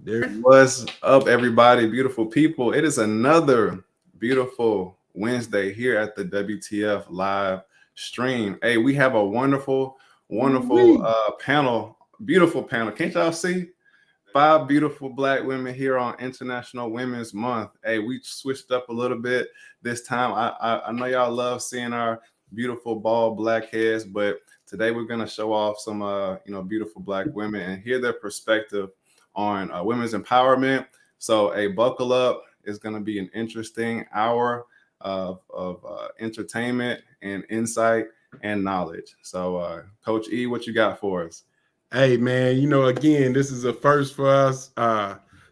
What's up, everybody? Beautiful people. It is another beautiful Wednesday here at the WTF live stream. Hey, we have a wonderful panel, beautiful panel. Can't y'all see? Five beautiful black women here on International Women's Month. Hey, we switched up a little bit this time. I know y'all love seeing our beautiful bald black heads, but today we're gonna show off some beautiful black women and hear their perspective on women's empowerment. So, buckle up. It's gonna be an interesting hour of entertainment and insight and knowledge. So, Coach E, what you got for us? Hey man, again, this is a first for us.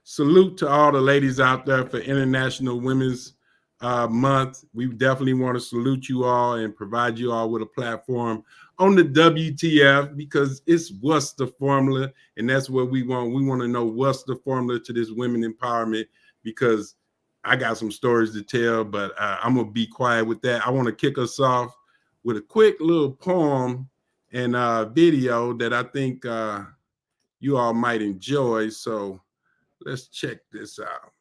Salute to all the ladies out there for International Women's Month. We definitely want to salute you all and provide you all with a platform on the WTF because it's what's the formula, and that's what we want. We want to know what's the formula to this women empowerment because I got some stories to tell, but I'm gonna be quiet with that. I want to kick us off with a quick little poem and video that I think you all might enjoy. So let's check this out.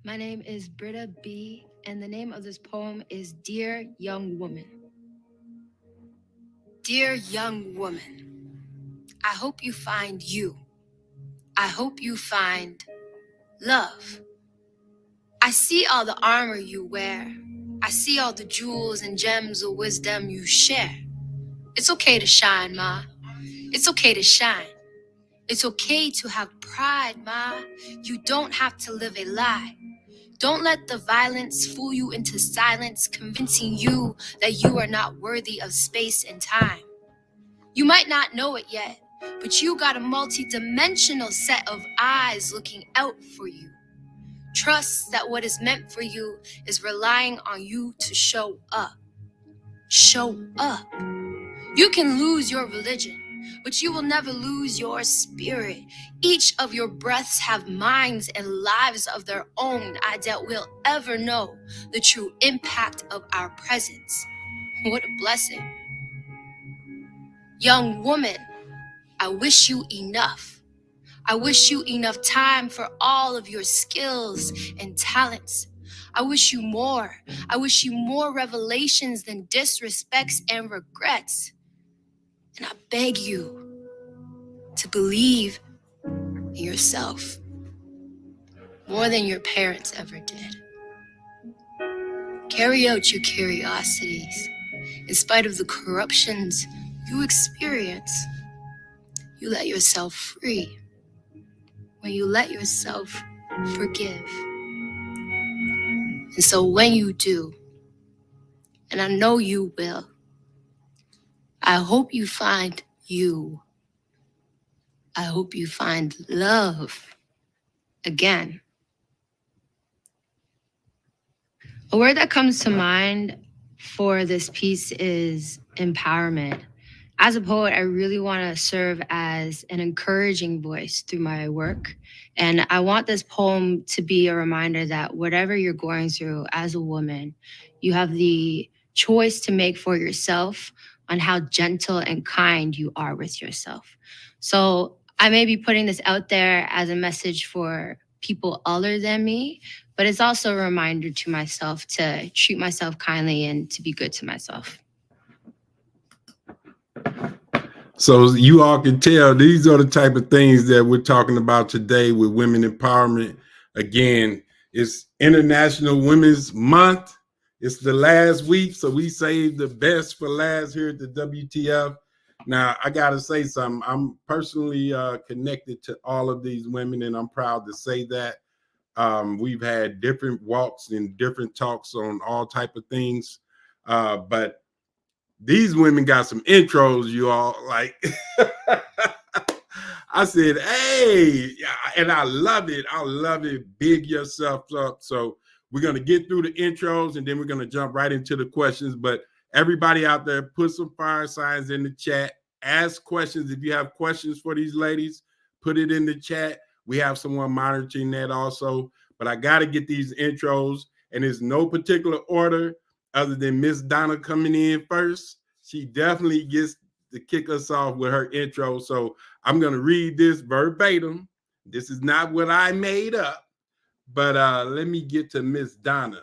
My name is Britta B, and the name of this poem is Dear Young Woman. Dear young woman, I hope you find you. I hope you find love. I see all the armor you wear. I see all the jewels and gems of wisdom you share. It's okay to shine, Ma. It's okay to shine. It's okay to have pride, Ma. You don't have to live a lie. Don't let the violence fool you into silence, convincing you that you are not worthy of space and time. You might not know it yet, but you got a multi-dimensional set of eyes looking out for you. Trust that what is meant for you is relying on you to show up. Show up. You can lose your religion, but you will never lose your spirit. Each of your breaths have minds and lives of their own. I doubt we'll ever know the true impact of our presence. What a blessing. Young woman, I wish you enough. I wish you enough time for all of your skills and talents. I wish you more. I wish you more revelations than disrespects and regrets. And I beg you to believe in yourself more than your parents ever did. Carry out your curiosities in spite of the corruptions you experience. You let yourself free when you let yourself forgive. And so when you do, and I know you will, I hope you find you. I hope you find love again. A word that comes to mind for this piece is empowerment. As a poet, I really want to serve as an encouraging voice through my work. And I want this poem to be a reminder that whatever you're going through as a woman, you have the choice to make for yourself on how gentle and kind you are with yourself. So I may be putting this out there as a message for people other than me, but it's also a reminder to myself to treat myself kindly and to be good to myself. So you all can tell these are the type of things that we're talking about today with women empowerment. Again, it's International Women's Month. It's the last week, so we saved the best for last here at the WTF. Now, I got to say something. I'm personally connected to all of these women, and I'm proud to say that. We've had different walks and different talks on all type of things, but these women got some intros, you all. Like, I said, hey, and I love it. I love it. Big yourself up. So we're going to get through the intros, and then we're going to jump right into the questions. But everybody out there, put some fire signs in the chat. Ask questions. If you have questions for these ladies, put it in the chat. We have someone monitoring that also. But I got to get these intros, and there's no particular order other than Miss Donna coming in first. She definitely gets to kick us off with her intro. So I'm going to read this verbatim. This is not what I made up, but let me get to Miss Donna.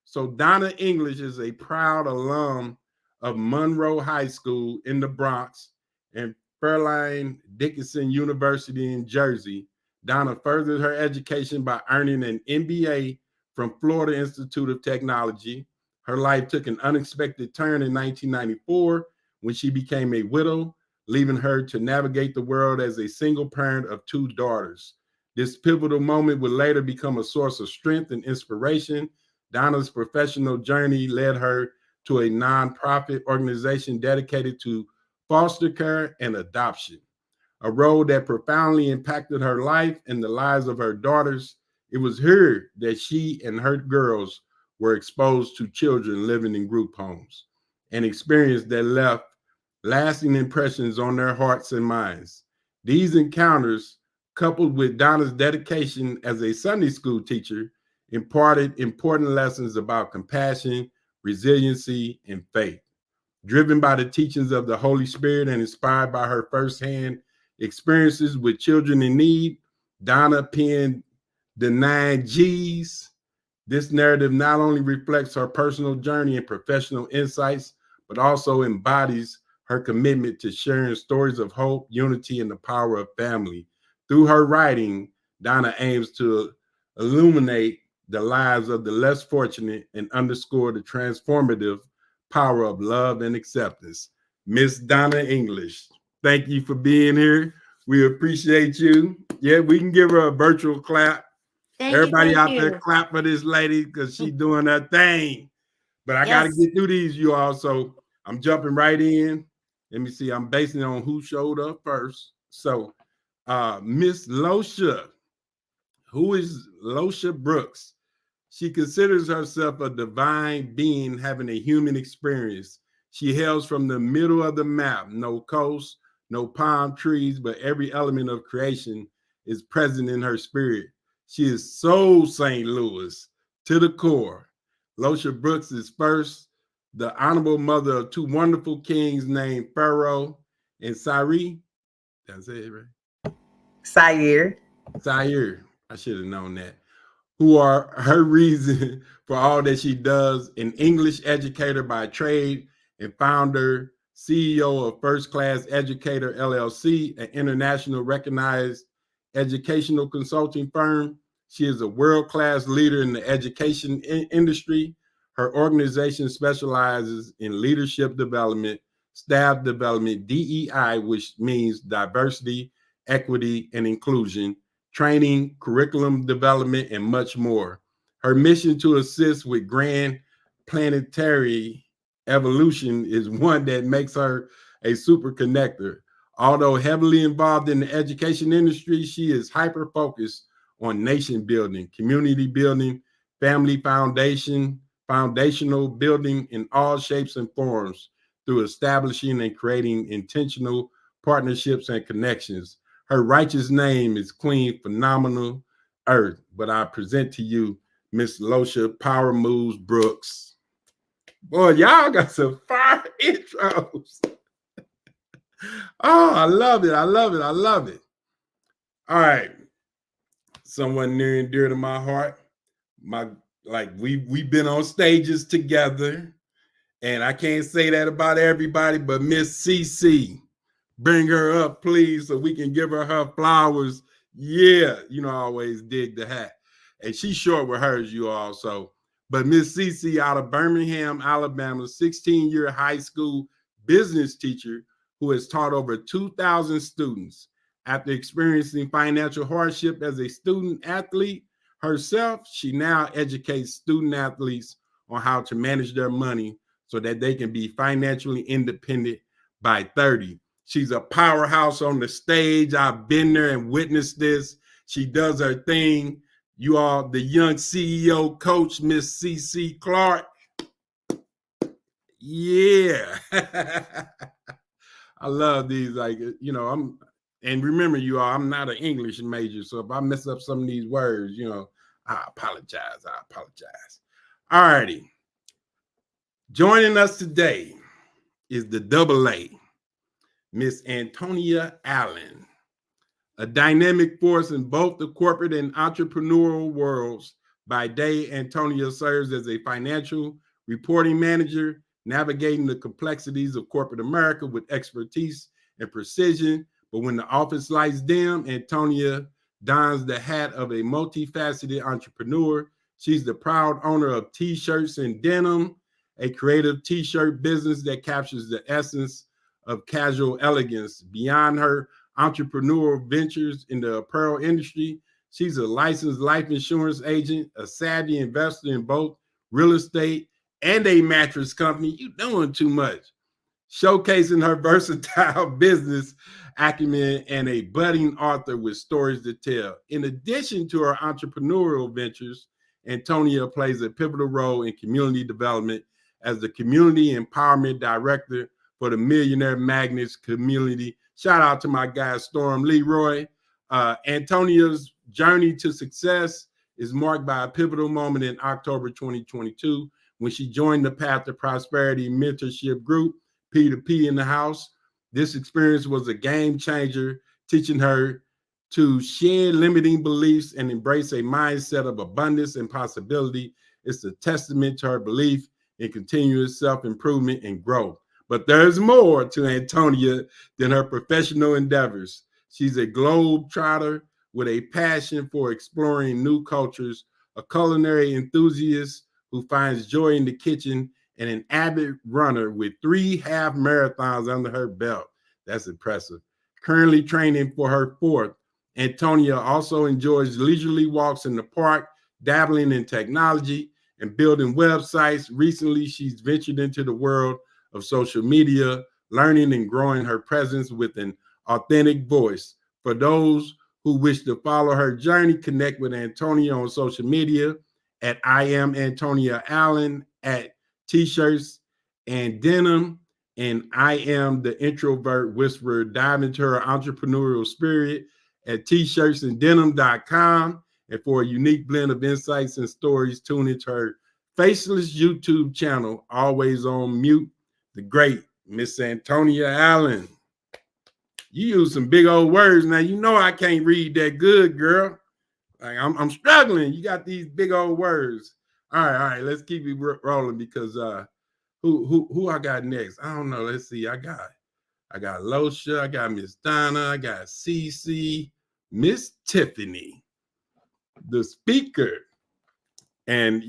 So Donna English is a proud alum of Monroe High School in the Bronx and Fairleigh Dickinson University in Jersey. Donna furthered her education by earning an MBA from Florida Institute of Technology. Her life took an unexpected turn in 1994 when she became a widow, leaving her to navigate the world as a single parent of 2 daughters. This pivotal moment would later become a source of strength and inspiration. Donna's professional journey led her to a nonprofit organization dedicated to foster care and adoption, a role that profoundly impacted her life and the lives of her daughters. It was here that she and her girls were exposed to children living in group homes, an experience that left lasting impressions on their hearts and minds. These encounters, coupled with Donna's dedication as a Sunday school teacher, imparted important lessons about compassion, resiliency, and faith. Driven by the teachings of the Holy Spirit and inspired by her firsthand experiences with children in need, Donna penned the 9 G's. This narrative not only reflects her personal journey and professional insights, but also embodies her commitment to sharing stories of hope, unity, and the power of family. Through her writing, Donna aims to illuminate the lives of the less fortunate and underscore the transformative power of love and acceptance. Miss Donna English, thank you for being here. We appreciate you. Yeah, we can give her a virtual clap. Everybody out there clap for this lady because she's doing her thing. But I got to get through these, you all. So I'm jumping right in. Let me see. I'm basing it on who showed up first. So Miss Losha, who is Losha Brooks? She considers herself a divine being having a human experience. She hails from the middle of the map. No coast, no palm trees, but every element of creation is present in her spirit. She is so St. Louis to the core. Losha Brooks is first the honorable mother of 2 wonderful kings named Pharaoh and Sari. That's it, right? Sire. I should have known that. Who are her reason for all that she does, an English educator by trade and founder, CEO of First Class Educator LLC, an international recognized educational consulting firm. She is a world-class leader in the education industry. Her organization specializes in leadership development, staff development, DEI, which means diversity, equity, and inclusion, training, curriculum development, and much more. Her mission to assist with grand planetary evolution is one that makes her a super connector. Although heavily involved in the education industry, she is hyper-focused on nation building, community building, family foundational building in all shapes and forms through establishing and creating intentional partnerships and connections. Her righteous name is Queen Phenomenal Earth, but I present to you Miss Losha Power Moves Brooks. Boy, y'all got some fire intros. Oh, I love it. I love it. I love it. All right. Someone near and dear to my heart. We've been on stages together, and I can't say that about everybody, but Miss CC. Bring her up, please, so we can give her flowers. Yeah, you know, I always dig the hat. And she's short with hers, you all. So, but Miss CC out of Birmingham, Alabama, 16-year high school business teacher who has taught over 2,000 students. After experiencing financial hardship as a student athlete herself, she now educates student athletes on how to manage their money so that they can be financially independent by 30. She's a powerhouse on the stage. I've been there and witnessed this. She does her thing. You all, the young CEO coach, Miss CC Clark. Yeah. I love these. Like, you know, and remember, you all, I'm not an English major. So if I mess up some of these words, you know, I apologize. All righty. Joining us today is the AA. Miss Antonia Allen. A dynamic force in both the corporate and entrepreneurial worlds. By day, Antonia serves as a financial reporting manager, navigating the complexities of corporate America with expertise and precision. But when the office lights dim, Antonia dons the hat of a multifaceted entrepreneur. She's the proud owner of T-Shirts and Denim, a creative T-shirt business that captures the essence of casual elegance. Beyond her entrepreneurial ventures in the apparel industry, she's a licensed life insurance agent, a savvy investor in both real estate and a mattress company. You doing too much. Showcasing her versatile business acumen and a budding author with stories to tell. In addition to her entrepreneurial ventures, Antonia plays a pivotal role in community development as the Community Empowerment Director for the Millionaire Magnets community. Shout out to my guy, Storm Leroy. Antonia's journey to success is marked by a pivotal moment in October 2022 when she joined the Path to Prosperity mentorship group, P2P in the house. This experience was a game changer, teaching her to shed limiting beliefs and embrace a mindset of abundance and possibility. It's a testament to her belief in continuous self-improvement and growth. But there's more to Antonia than her professional endeavors. She's a globe-trotter with a passion for exploring new cultures, a culinary enthusiast who finds joy in the kitchen, and an avid runner with 3 half marathons under her belt. That's impressive. Currently training for her 4th, Antonia also enjoys leisurely walks in the park, dabbling in technology and building websites. Recently, she's ventured into the world of social media, learning and growing her presence with an authentic voice. For those who wish to follow her journey, connect with Antonia on social media at I am Antonia Allen, at T-Shirts and Denim, and I am the Introvert Whisperer. Dive into her entrepreneurial spirit at t-shirtsanddenim.com. And for a unique blend of insights and stories, tune into her faceless YouTube channel, always on mute, the great Miss Antonia Allen. You use some big old words. Now, you know I can't read that good, girl. Like I'm struggling. You got these big old words. All right. Let's keep it rolling because who I got next? I don't know. Let's see. I got Losha, I got Miss Donna, I got CC, Miss Tiffany, the speaker. And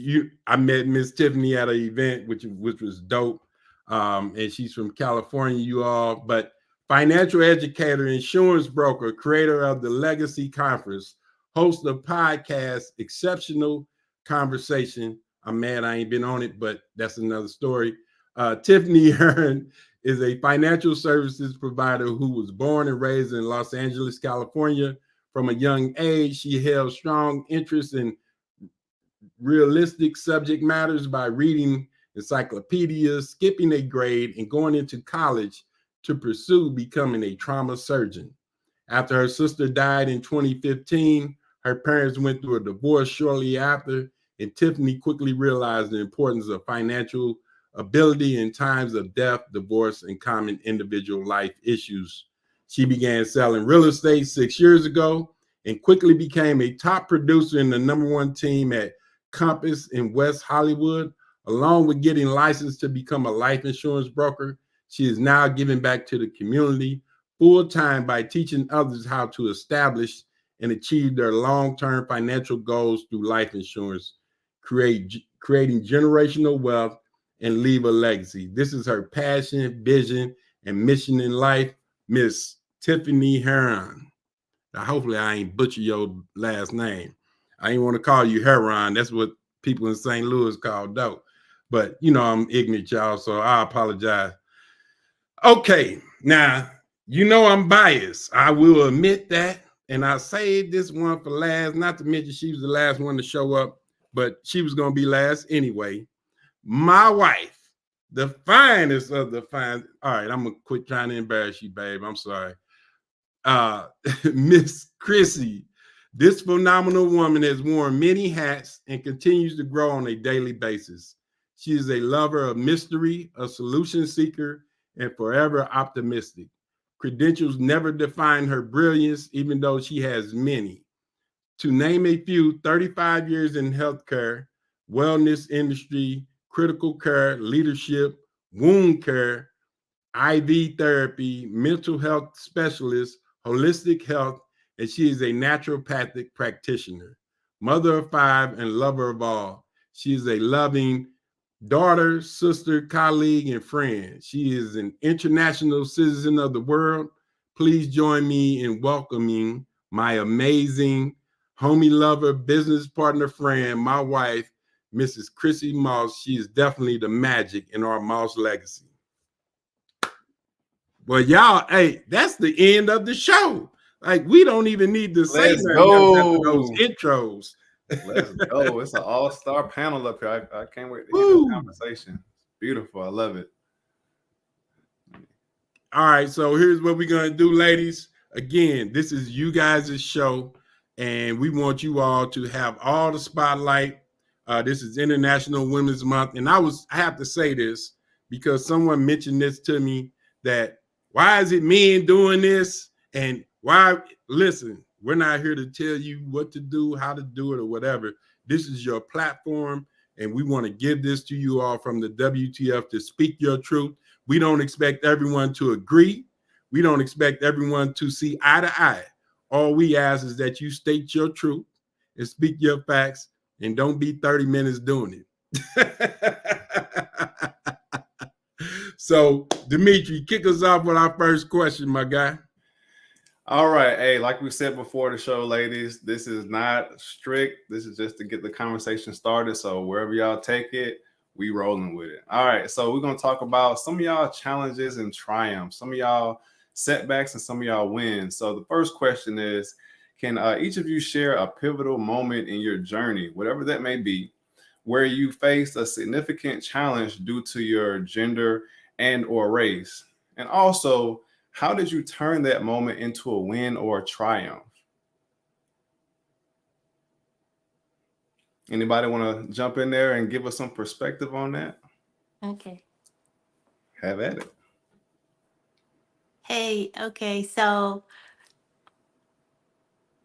I met Miss Tiffany at an event, which was dope. And she's from California, you all. But financial educator, insurance broker, creator of the Legacy Conference, host of podcast Exceptional Conversation. I'm mad I ain't been on it, but that's another story. Tiffany Hearn is a financial services provider who was born and raised in Los Angeles, California. From a young age, she held strong interest in realistic subject matters by reading encyclopedias, skipping a grade, and going into college to pursue becoming a trauma surgeon. After her sister died in 2015, her parents went through a divorce shortly after, and Tiffany quickly realized the importance of financial ability in times of death, divorce, and common individual life issues. She began selling real estate 6 years ago and quickly became a top producer in the #1 team at Compass in West Hollywood. Along with getting licensed to become a life insurance broker, she is now giving back to the community full-time by teaching others how to establish and achieve their long-term financial goals through life insurance, creating generational wealth and leave a legacy. This is her passion, vision, and mission in life, Miss Tiffany Heron. Now, hopefully I ain't butcher your last name. I ain't want to call you Heron. That's what people in St. Louis call dope. But, you know, I'm ignorant, y'all, so I apologize. Okay, now, you know I'm biased. I will admit that. And I saved this one for last, not to mention she was the last one to show up, but she was going to be last anyway. My wife, the finest of the fine. All right, I'm going to quit trying to embarrass you, babe. I'm sorry. Miss Chrissy. This phenomenal woman has worn many hats and continues to grow on a daily basis. She is a lover of mystery, a solution seeker, and forever optimistic. Credentials never define her brilliance, even though she has many. To name a few, 35 years in healthcare, wellness industry, critical care, leadership, wound care, IV therapy, mental health specialist, holistic health, and she is a naturopathic practitioner, mother of 5, and lover of all. She is a loving daughter, sister, colleague, and friend. She is an international citizen of the world. Please join me in welcoming my amazing homie lover, business partner, friend, my wife, Mrs. Chrissy Moss. She is definitely the magic in our Moss legacy. Well, y'all, hey, that's the end of the show. Like, we don't even need to say nothing else after those intros. Let's go. It's an all-star panel up here. I can't wait to hear this conversation. Beautiful. I love it. All right, so here's what we're going to do, ladies. Again, this is you guys' show, and we want you all to have all the spotlight. This is International Women's Month, and I have to say this because someone mentioned this to me, that why is it men doing this? And why, listen, we're not here to tell you what to do, how to do it, or whatever. This is your platform, and we want to give this to you all from the WTF to speak your truth. We don't expect everyone to agree. We don't expect everyone to see eye to eye. All we ask is that you state your truth and speak your facts, and don't be 30 minutes doing it. So, Dimitri, kick us off with our first question, my guy. All right. Hey, like we said before the show, ladies, this is not strict. This is just to get the conversation started. So wherever y'all take it, we rolling with it. All right. So we're going to talk about some of y'all challenges and triumphs, some of y'all setbacks, and some of y'all wins. So the first question is, can each of you share a pivotal moment in your journey, whatever that may be, where you faced a significant challenge due to your gender and or race? And also, how did you turn that moment into a win or a triumph? Anybody want to jump in there and give us some perspective on that? Okay. Have at it. Hey, okay, so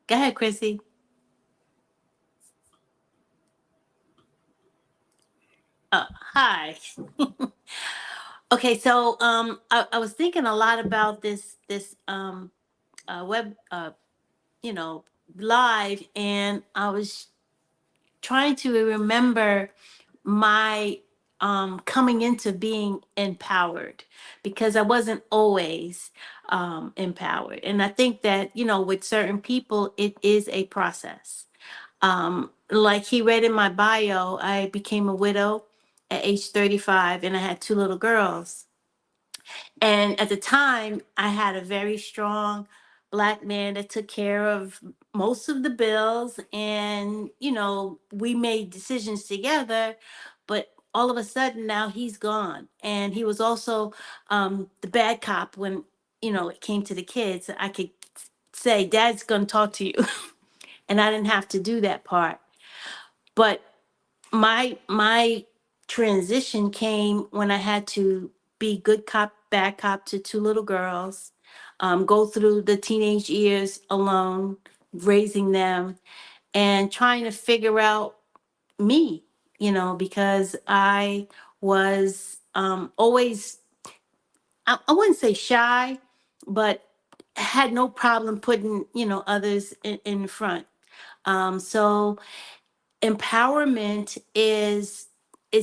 go ahead, Chrissy. Hi. Okay, so I was thinking a lot about this web live, and I was trying to remember my coming into being empowered, because I wasn't always empowered. And I think that, with certain people, it is a process. Like he read in my bio, I became a widow at age 35, and I had 2 little girls. And at the time, I had a very strong Black man that took care of most of the bills. And, we made decisions together. But all of a sudden, now he's gone. And he was also the bad cop when, it came to the kids. I could say, Dad's going to talk to you. And I didn't have to do that part. But my transition came when I had to be good cop, bad cop to 2 little girls, go through the teenage years alone, raising them, and trying to figure out me, because I was always, I wouldn't say shy, but had no problem putting, others in front. So empowerment is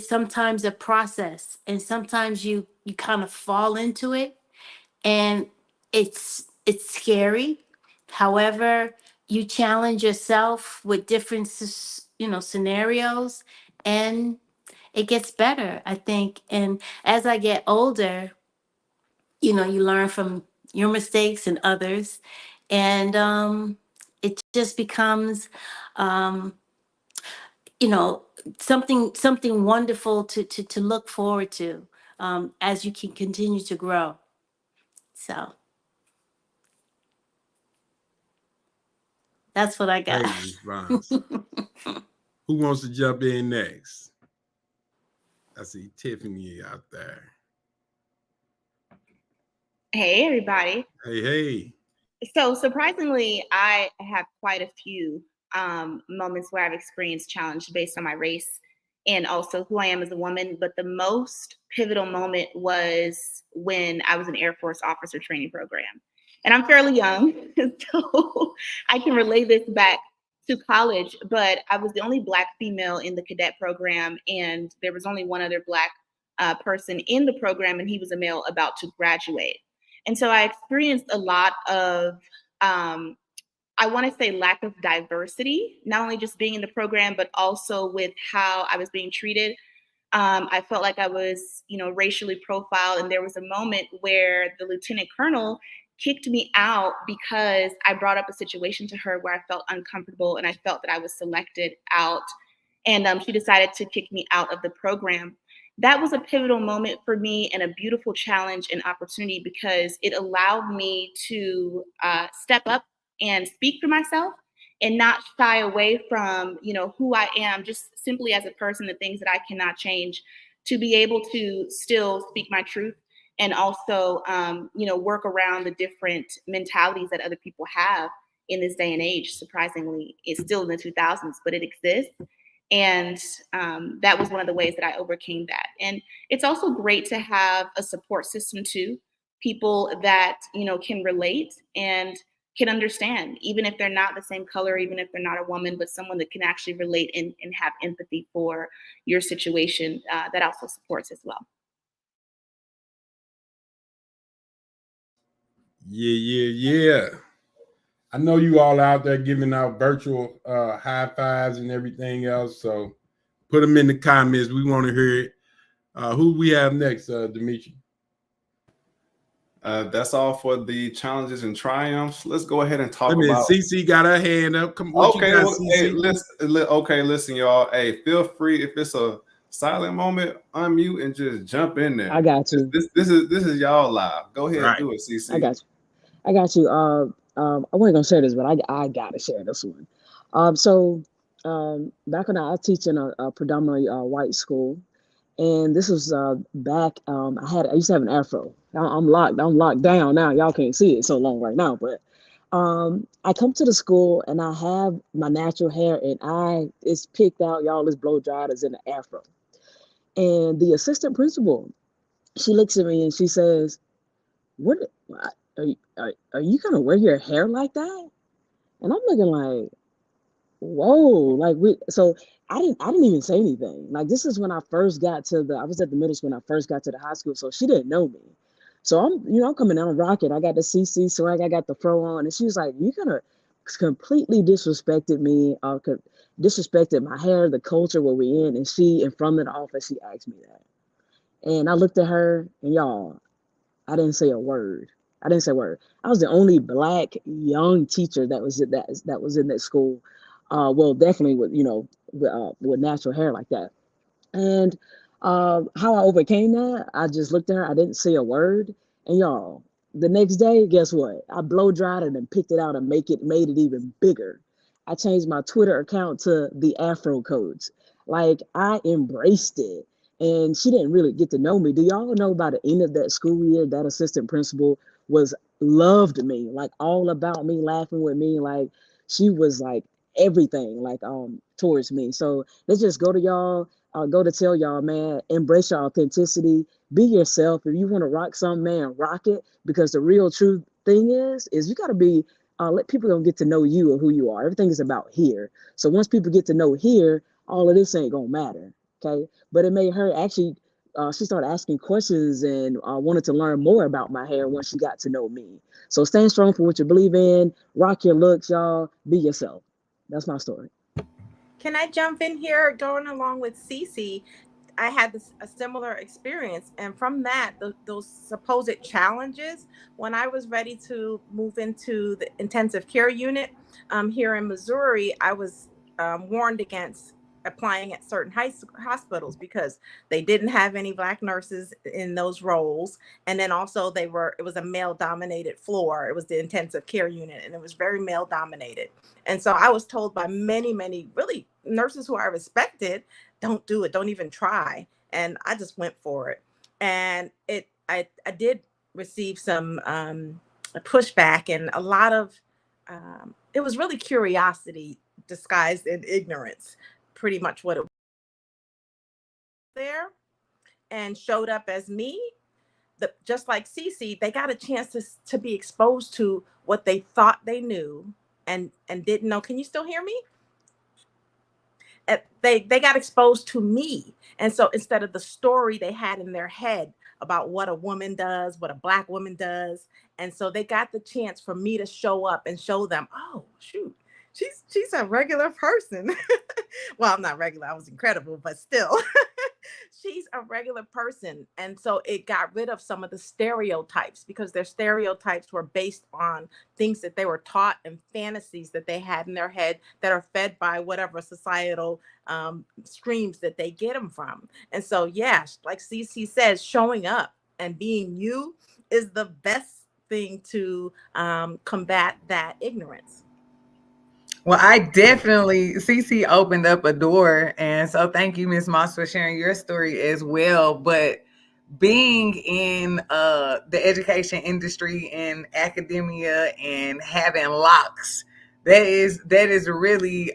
sometimes a process, and sometimes you kind of fall into it, and it's scary. However, you challenge yourself with different scenarios, and it gets better, I think. And as I get older, you learn from your mistakes and others, and it just becomes something wonderful to look forward to, as you can continue to grow. So that's what I got. Great response. Who wants to jump in next? I see Tiffany out there. Hey, everybody. Hey, hey. So surprisingly, I have quite a few moments where I've experienced challenge based on my race and also who I am as a woman. But the most pivotal moment was when I was in Air Force officer training program. And I'm fairly young, so I can relay this back to college. But I was the only Black female in the cadet program, and there was only one other Black person in the program, and he was a male about to graduate. And so I experienced a lot of, I want to say, lack of diversity, not only just being in the program, but also with how I was being treated. I felt like I was, racially profiled. And there was a moment where the lieutenant colonel kicked me out because I brought up a situation to her where I felt uncomfortable and I felt that I was selected out. And she decided to kick me out of the program. That was a pivotal moment for me and a beautiful challenge and opportunity because it allowed me to step up and speak for myself and not shy away from, who I am, just simply as a person, the things that I cannot change, to be able to still speak my truth and also, work around the different mentalities that other people have in this day and age. Surprisingly, it's still in the 2000s, but it exists. And that was one of the ways that I overcame that. And it's also great to have a support system too, people that, can relate and can understand, even if they're not the same color, even if they're not a woman, but someone that can actually relate and have empathy for your situation, that also supports as well. Yeah. I know you all out there giving out virtual high fives and everything else. So put them in the comments. We want to hear it. Who we have next, Dimitri? That's all for the challenges and triumphs. Let's go ahead and talk Wait a minute, about. CC got her hand up. Come, what Okay, you got, well, hey, listen, y'all. Hey, feel free if it's a silent moment, unmute and just jump in there. I got you. This is y'all live. Go ahead, Right. do it, CC. I got you. I wasn't gonna share this, but I gotta share this one. Back when I was teaching a predominantly white school, and this was back. I used to have an afro. I'm locked down now. Y'all can't see it so long right now, but I come to the school and I have my natural hair, and it's picked out. Y'all, it's blow dried as in an afro. And the assistant principal, she looks at me and she says, "What are you gonna wear your hair like that?" And I'm looking like, whoa, like so I didn't even say anything. Like this is when I was at the middle school when I first got to the high school, so she didn't know me. So I'm coming down rocking. I got the CC swag, I got the fro on, and she was like, "You gonna completely disrespected me, disrespected my hair, the culture where we in." And she, in front of the office, she asked me that. And I looked at her, and y'all, I didn't say a word. I didn't say a word. I was the only Black young teacher that was in that school. Well, definitely with natural hair like that. And how I overcame that, I just looked at her. I didn't say a word. And y'all, the next day, guess what? I blow dried it and picked it out and made it even bigger. I changed my Twitter account to the Afro Codes. Like I embraced it. And she didn't really get to know me. Do y'all know by the end of that school year, that assistant principal was loved me, like all about me, laughing with me. Like she was like everything, like towards me. So let's just go to y'all go to tell y'all, man, embrace your authenticity, be yourself. If you want to rock something, man, rock it. Because the real true thing is you got to be, let people don't get to know you or who you are. Everything is about here. So once people get to know here, all of this ain't gonna matter. Okay, but it made her actually. She started asking questions and wanted to learn more about my hair once she got to know me. So stand strong for what you believe in. Rock your looks, y'all. Be yourself. That's my story. Can I jump in here going along with Cece? I had a similar experience. And from that, those supposed challenges, when I was ready to move into the intensive care unit here in Missouri, I was warned against applying at certain hospitals because they didn't have any Black nurses in those roles. And then also it was a male dominated floor. It was the intensive care unit and it was very male dominated. And so I was told by many, many really nurses who I respected, don't do it, don't even try. And I just went for it. And I did received some pushback, and a lot of it was really curiosity disguised in ignorance, pretty much what it was there, and showed up as me. Just like Cece, they got a chance to be exposed to what they thought they knew and didn't know. Can you still hear me? They got exposed to me. And so instead of the story they had in their head about what a woman does, what a Black woman does, and so they got the chance for me to show up and show them, oh shoot, she's a regular person. Well, I'm not regular, I was incredible, but still. She's a regular person. And so it got rid of some of the stereotypes, because their stereotypes were based on things that they were taught and fantasies that they had in their head that are fed by whatever societal streams that they get them from. And so, yeah, like CC says, showing up and being you is the best thing to combat that ignorance. Well, I definitely, CC opened up a door. And so thank you, Ms. Moss, for sharing your story as well. But being in the education industry and academia and having locks, that is really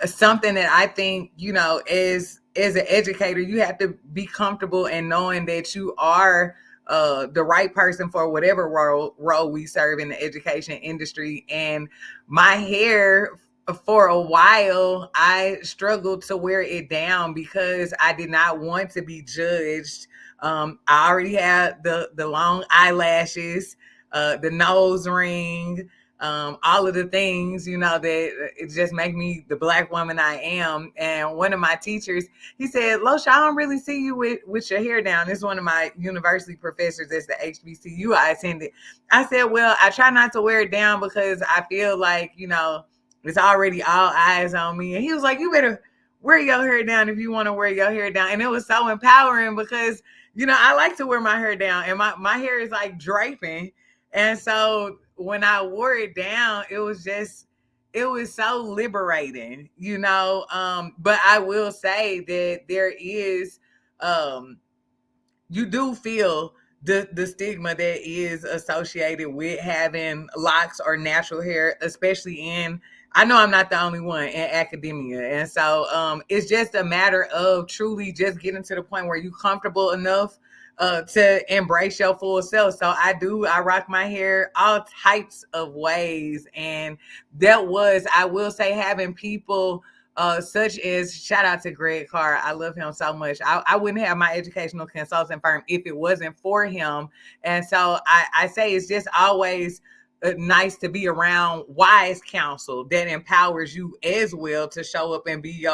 something that I think, you know, as an educator, you have to be comfortable in knowing that you are the right person for whatever role we serve in the education industry. And my hair, for a while, I struggled to wear it down because I did not want to be judged. I already had the long eyelashes, the nose ring, all of the things, you know, that it just make me the Black woman I am. And one of my teachers, he said, Losha, I don't really see you with your hair down. This is one of my university professors at the HBCU I attended. I said, well, I try not to wear it down because I feel like, you know, it's already all eyes on me. And he was like, you better wear your hair down if you want to wear your hair down. And it was so empowering because, you know, I like to wear my hair down and my hair is like draping. And so when I wore it down, it was so liberating, you know. But I will say that there is, you do feel the stigma that is associated with having locks or natural hair, especially in, I know I'm not the only one in academia. And so it's just a matter of truly just getting to the point where you're comfortable enough to embrace your full self. So I rock my hair all types of ways. And that was, I will say, having people such as, shout out to Greg Carr. I love him so much. I wouldn't have my educational consulting firm if it wasn't for him. And so I say it's just always nice to be around wise counsel that empowers you as well to show up and be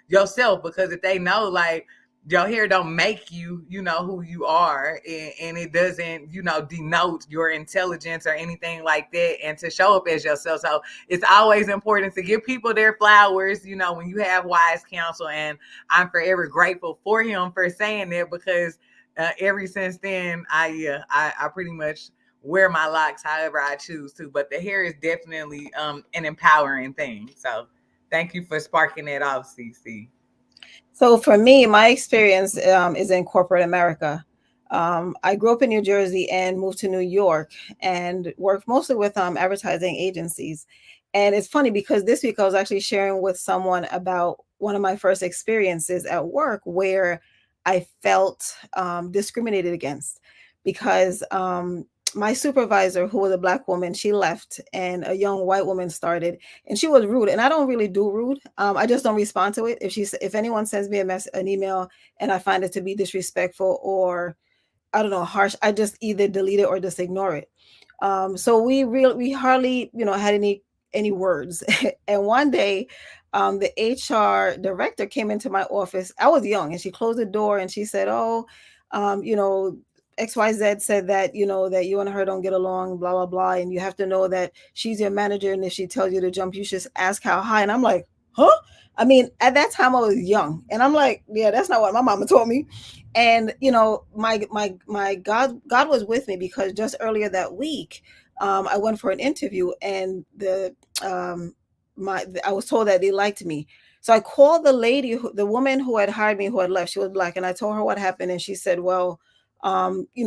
yourself, because if they know, like, your hair don't make you, you know, who you are, and it doesn't, you know, denote your intelligence or anything like that, and to show up as yourself. So it's always important to give people their flowers, you know, when you have wise counsel. And I'm forever grateful for him for saying that, because ever since then, I pretty much wear my locks however I choose to. But the hair is definitely an empowering thing. So thank you for sparking that off, CC. So for me, my experience is in corporate America. I grew up in New Jersey and moved to New York and worked mostly with advertising agencies. And it's funny because this week I was actually sharing with someone about one of my first experiences at work where I felt discriminated against because my supervisor, who was a Black woman, she left and a young white woman started, and she was rude. And I don't really do rude. I just don't respond to it. If anyone sends me an email and I find it to be disrespectful or, I don't know, harsh, I just either delete it or just ignore it. So we hardly, you know, had any words. And one day, the HR director came into my office. I was young, and she closed the door and she said, "Oh, you know, XYZ said that, you know, that you and her don't get along, blah, blah, blah. And you have to know that she's your manager. And if she tells you to jump, you should ask how high." And I'm like, huh? I mean, at that time I was young, and I'm like, yeah, that's not what my mama taught me. And, you know, my God was with me, because just earlier that week, I went for an interview, and I was told that they liked me. So I called the woman who had hired me, who had left. She was Black. And I told her what happened. And she said, well,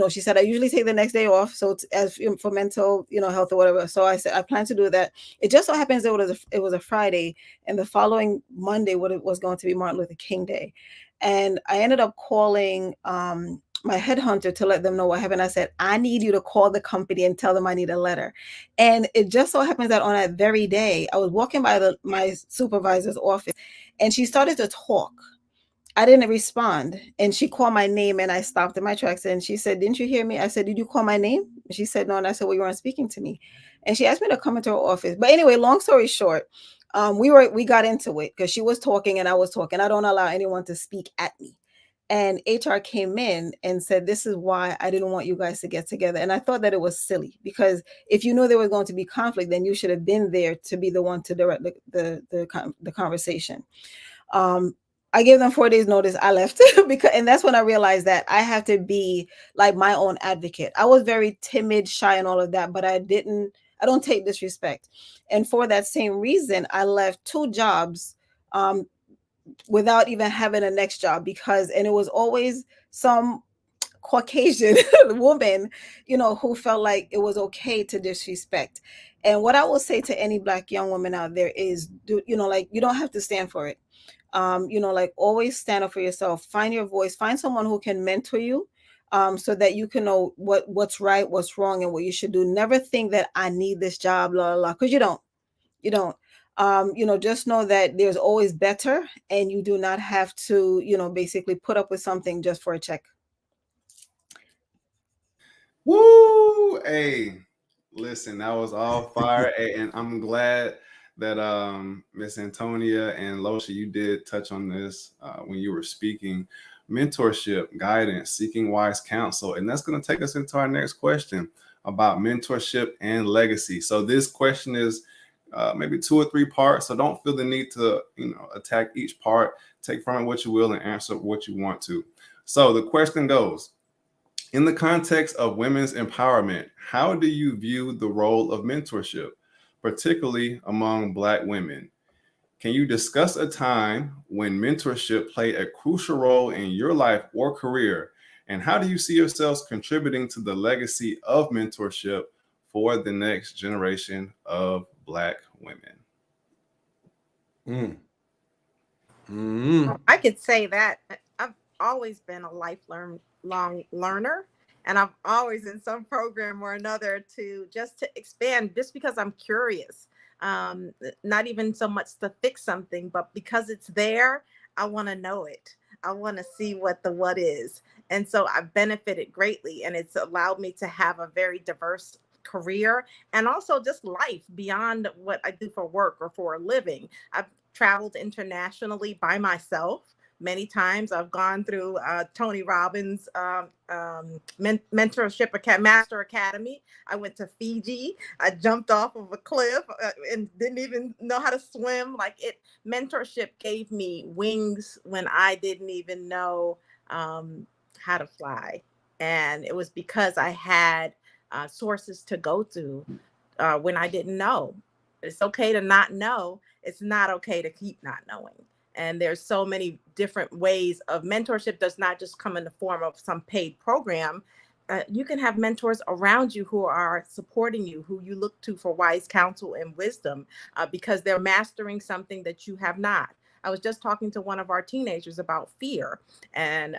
She said I usually take the next day off, so as for mental, health or whatever. So I said I plan to do that. It just so happens that it was a Friday, and the following Monday was going to be Martin Luther King Day, and I ended up calling my headhunter to let them know what happened. I said, I need you to call the company and tell them I need a letter. And it just so happens that on that very day, I was walking by my supervisor's office, and she started to talk. I didn't respond, and she called my name, and I stopped in my tracks, and she said, didn't you hear me? I said, did you call my name? And she said, no. And I said, well, you weren't speaking to me. And she asked me to come into her office. But anyway, long story short, we got into it because she was talking and I was talking. I don't allow anyone to speak at me. And HR came in and said, this is why I didn't want you guys to get together. And I thought that it was silly, because if you knew there was going to be conflict, then you should have been there to be the one to direct the conversation. I gave them 4 days notice. I left and that's when I realized that I have to be like my own advocate. I was very timid, shy, and all of that, but I don't take disrespect. And for that same reason, I left 2 jobs without even having a next job, and it was always some Caucasian woman, who felt like it was okay to disrespect. And what I will say to any Black young woman out there is, you don't have to stand for it. Always stand up for yourself, find your voice, find someone who can mentor you, so that you can know what's right, what's wrong, and what you should do. Never think that I need this job, blah, blah, blah, because you don't. Just know that there's always better, and you do not have to, basically put up with something just for a check. Woo! Hey, listen, that was all fire. And I'm glad that Miss Antonia and Losha, you did touch on this when you were speaking. Mentorship, guidance, seeking wise counsel. And that's going to take us into our next question about mentorship and legacy. So this question is maybe 2 or 3 parts. So don't feel the need to, attack each part. Take from it what you will and answer what you want to. So the question goes, in the context of women's empowerment, how do you view the role of mentorship, particularly among Black women? Can you discuss a time when mentorship played a crucial role in your life or career? And how do you see yourselves contributing to the legacy of mentorship for the next generation of Black women? I could say that I've always been a lifelong learner, and I'm always in some program or another to expand, just because I'm curious. Not even so much to fix something, but because it's there, I want to know it. I want to see what is. And so I've benefited greatly, and it's allowed me to have a very diverse career, and also just life beyond what I do for work or for a living. I've traveled internationally by myself many times. I've gone through Tony Robbins' mentorship master academy. I went to Fiji. I jumped off of a cliff and didn't even know how to swim. Mentorship gave me wings when I didn't even know how to fly. And it was because I had sources to go to when I didn't know. It's okay to not know. It's not okay to keep not knowing. And there's so many different ways of mentorship. Does not just come in the form of some paid program. You can have mentors around you who are supporting you, who you look to for wise counsel and wisdom, because they're mastering something that you have not. I was just talking to one of our teenagers about fear, and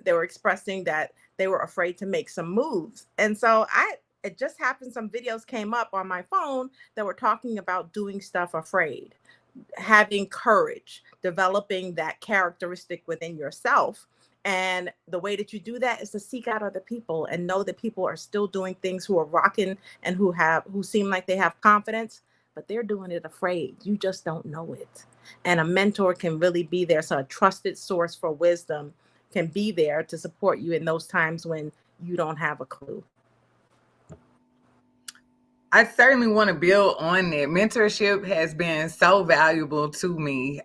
they were expressing that they were afraid to make some moves. And so it just happened, some videos came up on my phone that were talking about doing stuff afraid, having courage, developing that characteristic within yourself. And the way that you do that is to seek out other people and know that people are still doing things, who are rocking and who seem like they have confidence, but they're doing it afraid. You just don't know it. And a mentor can really be there. So a trusted source for wisdom can be there to support you in those times when you don't have a clue. I certainly want to build on that. Mentorship has been so valuable to me,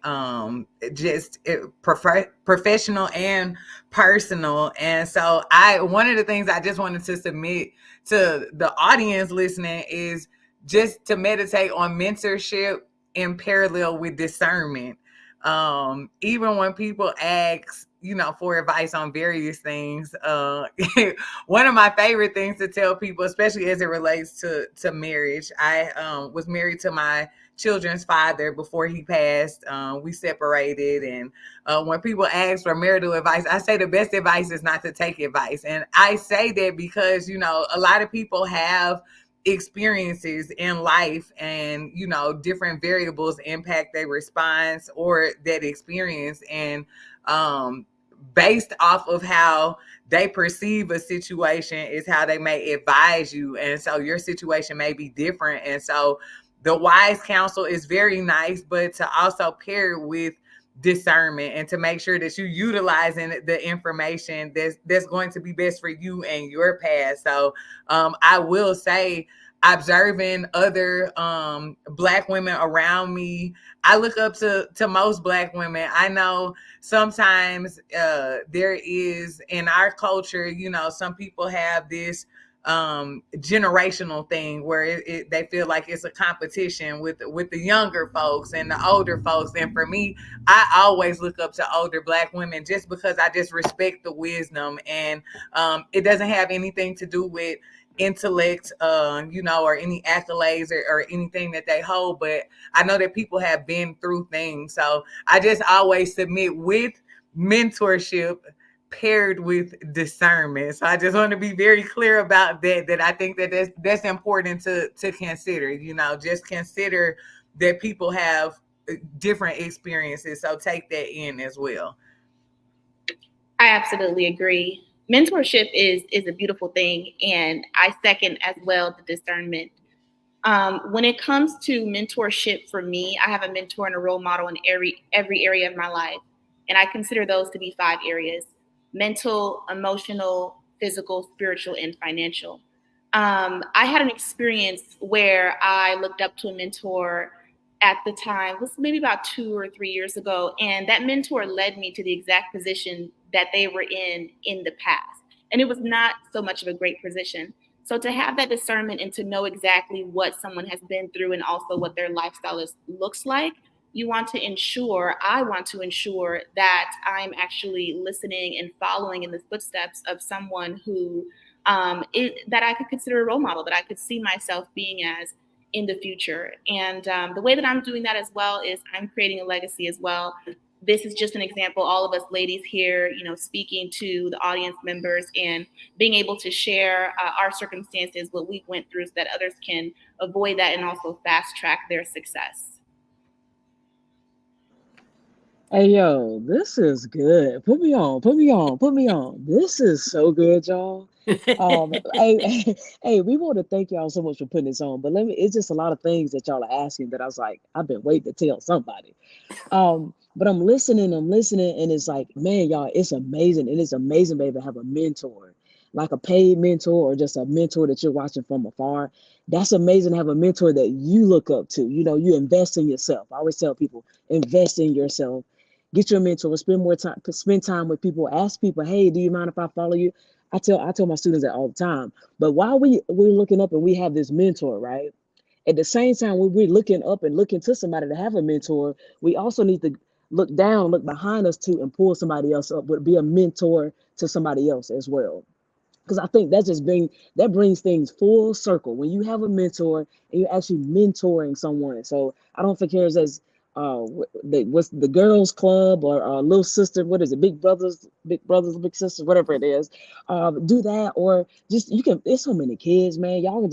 professional and personal. And so one of the things I just wanted to submit to the audience listening is just to meditate on mentorship in parallel with discernment. Even when people ask, for advice on various things. One of my favorite things to tell people, especially as it relates to marriage, I was married to my children's father before he passed. We separated, and when people ask for marital advice, I say the best advice is not to take advice. And I say that because, a lot of people have experiences in life, and different variables impact their response or that experience, and based off of how they perceive a situation is how they may advise you. And so your situation may be different, and so the wise counsel is very nice, but to also pair it with discernment and to make sure that you're utilizing the information that's going to be best for you and your path. So I will say, observing other Black women around me, I look up to most Black women. I know sometimes there is in our culture, some people have this generational thing where they feel like it's a competition with the younger folks and the older folks. And for me, I always look up to older Black women just because I just respect the wisdom, and it doesn't have anything to do with intellect, or any accolades or anything that they hold, but I know that people have been through things. So I just always submit with mentorship paired with discernment. So I just want to be very clear about that I think that's important to consider. Just consider that people have different experiences, so take that in as well. I absolutely agree. Mentorship is a beautiful thing, and I second as well the discernment. When it comes to mentorship, for me, I have a mentor and a role model in every area of my life, and I consider those to be 5 areas: mental, emotional, physical, spiritual, and financial. I had an experience where I looked up to a mentor at the time, it was maybe about 2 or 3 years ago, and that mentor led me to the exact position that they were in the past. And it was not so much of a great position. So to have that discernment and to know exactly what someone has been through and also what their lifestyle looks like, I want to ensure that I'm actually listening and following in the footsteps of someone who that I could consider a role model, that I could see myself being as in the future. And the way that I'm doing that as well is I'm creating a legacy as well. This is just an example, all of us ladies here, speaking to the audience members and being able to share our circumstances, what we went through, so that others can avoid that and also fast track their success. Hey yo, this is good. Put me on, put me on, put me on. This is so good, y'all. Hey, hey, we want to thank y'all so much for putting this on. But it's just a lot of things that y'all are asking that I was like, I've been waiting to tell somebody. But I'm listening, and it's like, man, y'all, it's amazing. And it's amazing, baby, to have a mentor, like a paid mentor or just a mentor that you're watching from afar. That's amazing to have a mentor that you look up to. You invest in yourself. I always tell people, invest in yourself. Get your mentor, spend time with people, ask people, hey, do you mind if I follow you? I tell my students that all the time. But while we're looking up and we have this mentor, right? At the same time, when we're looking up and looking to somebody to have a mentor, we also need to look down, look behind us too, and pull somebody else up, but be a mentor to somebody else as well. Because I think that brings things full circle when you have a mentor and you're actually mentoring someone. So I don't think here's as what's the girls club or little sister, what is it, big brothers, big sisters, whatever it is. Do that, or just you can. There's so many kids, man. Y'all can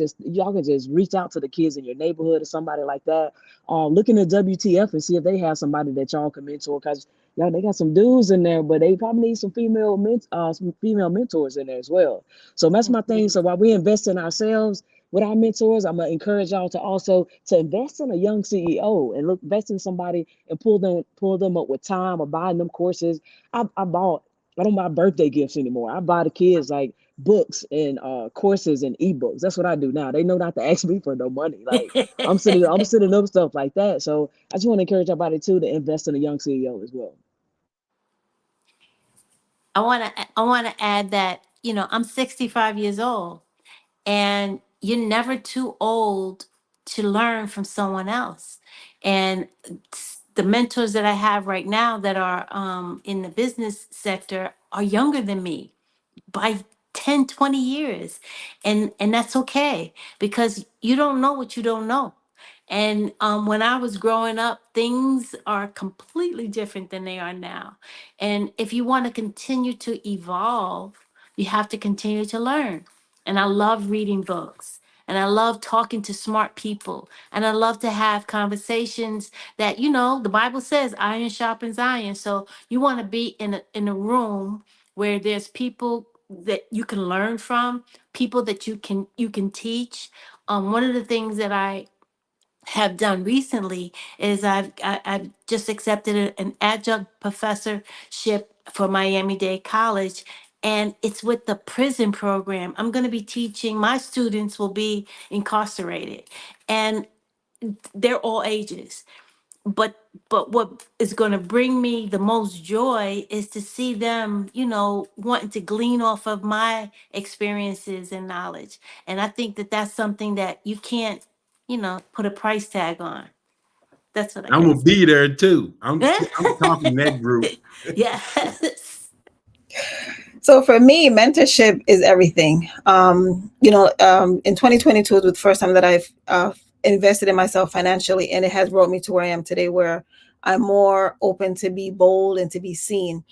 just reach out to the kids in your neighborhood or somebody like that. Look in the WTF and see if they have somebody that y'all can mentor, because y'all, they got some dudes in there, but they probably need some female mentors in there as well. So that's my thing. So while we invest in ourselves with our mentors, I'm gonna encourage y'all to also to invest in a young CEO and invest in somebody and pull them up with time or buying them courses. I don't buy birthday gifts anymore. I buy the kids like books and courses and ebooks. That's what I do now. They know not to ask me for no money. Like I'm sending them stuff like that. So I just want to encourage everybody too to invest in a young CEO as well. I want to add that, I'm 65 years old, and you're never too old to learn from someone else. And the mentors that I have right now that are in the business sector are younger than me by 10, 20 years. And that's okay, because you don't know what you don't know. And when I was growing up, things are completely different than they are now. And if you want to continue to evolve, you have to continue to learn. And I love reading books. And I love talking to smart people. And I love to have conversations that, you know, the Bible says iron sharpens iron. So you want to be in a room where there's people that you can learn from, people that you can teach. One of the things that I have done recently is I've just accepted an adjunct professorship for Miami-Dade College, and it's with the prison program. I'm going to be teaching. My students will be incarcerated, and they're all ages. But what is going to bring me the most joy is to see them, you know, wanting to glean off of my experiences and knowledge. And I think that that's something that you can't, you know, put a price tag on. That's what I I'm got gonna to be there too. I'm talking that group. say. Yes. So for me, mentorship is everything. In 2022 was the first time that I've invested in myself financially, and it has brought me to where I am today, where I'm more open to be bold and to be seen.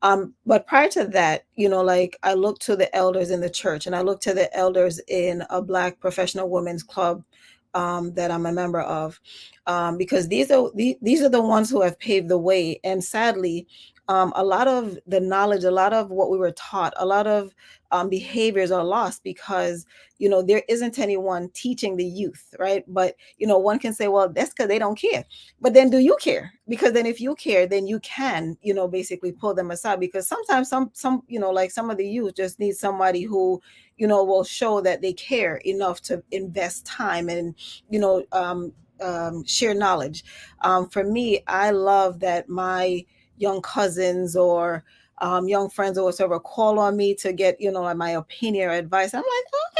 But prior to that, like I look to the elders in the church, and I look to the elders in a Black professional women's club that I'm a member of, because these are the ones who have paved the way. And sadly, a lot of the knowledge, a lot of what we were taught, a lot of behaviors are lost because there isn't anyone teaching the youth, right? But one can say, well, that's because they don't care. But then, do you care? Because then, if you care, then you can basically pull them aside, because sometimes some like some of the youth just need somebody who will show that they care enough to invest time and share knowledge. For me, I love that my young cousins or young friends or whatever call on me to get my opinion or advice. I'm like, okay,